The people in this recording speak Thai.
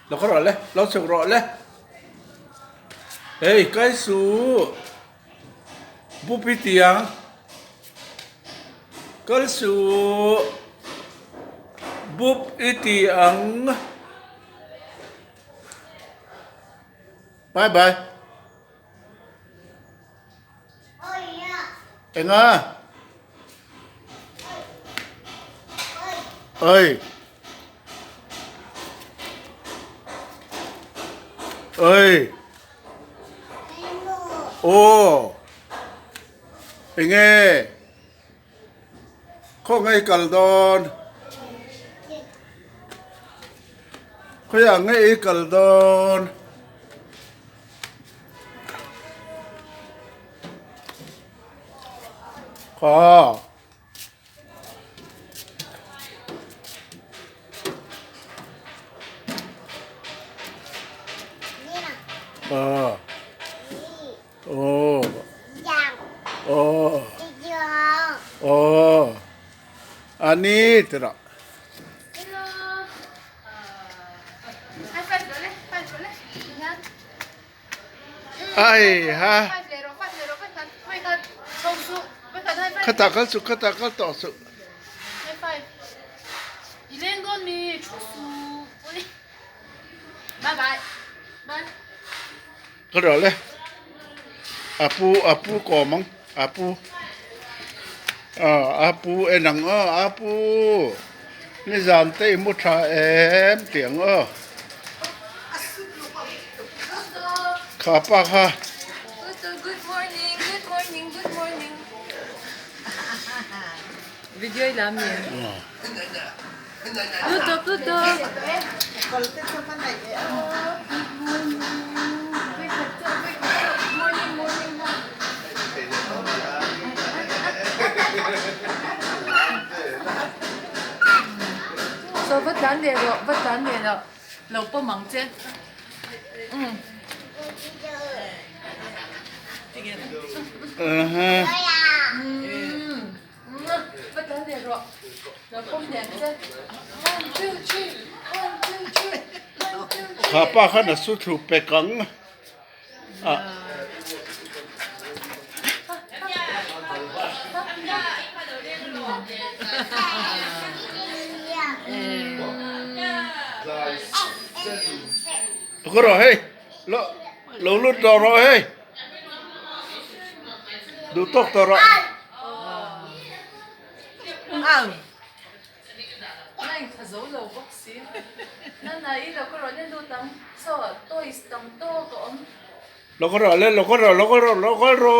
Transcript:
เราก็รอเลยเราสึกรอเลยเฮ้ยใกล้สู้บุพิเตียงใกล้สู้บุปอิตียงบายบายเอ็งอ่ะเอ้ยเอ้ยโอ้เอ็งไงข้องไงกัลดอนเขาอยากไงกัลดอนขอเออโอ้โอ้โอ้อันนี้ตระ Hello. High five boleh? Five boleh? Ingat. ไอ้ฮะ Five zero, five zero, five kan. Five kan. Songsu. Five kan high ข้า five. ตาข้าสุข้าตาข้าต่อสุ High five. 이런 거니 축수. 우리. Bye bye. Bye. ก็เดี๋ยวเลยอาปูก่อมั้งอาปูอาปูไอ้หนังอาปูนี่จานเต้มุทาเอ็มเตียงขาปากค่ะ Good morning. Good morning. Good morning. Video ilamin. Tutup, tutup. Morning, morning. So vất ván để rồi lẩu bơ mắm chứ. Ừ. ฮะ Vất ván để rồi lẩu bơ đèn chứ. One, two, three. One, two, three. One, two, three. ขาปากข้าน่ะสุดถูกไปกังอ่ะก็รอเฮ้ยเราลุดต่อรอเฮ้ยดูตกต่อรอ Này thả dấu lầu bốc xí. Nên là ý là có rồi nên đô tăng. Sao à tôi tăng to có. เราก็รอเล่นเราก็รอ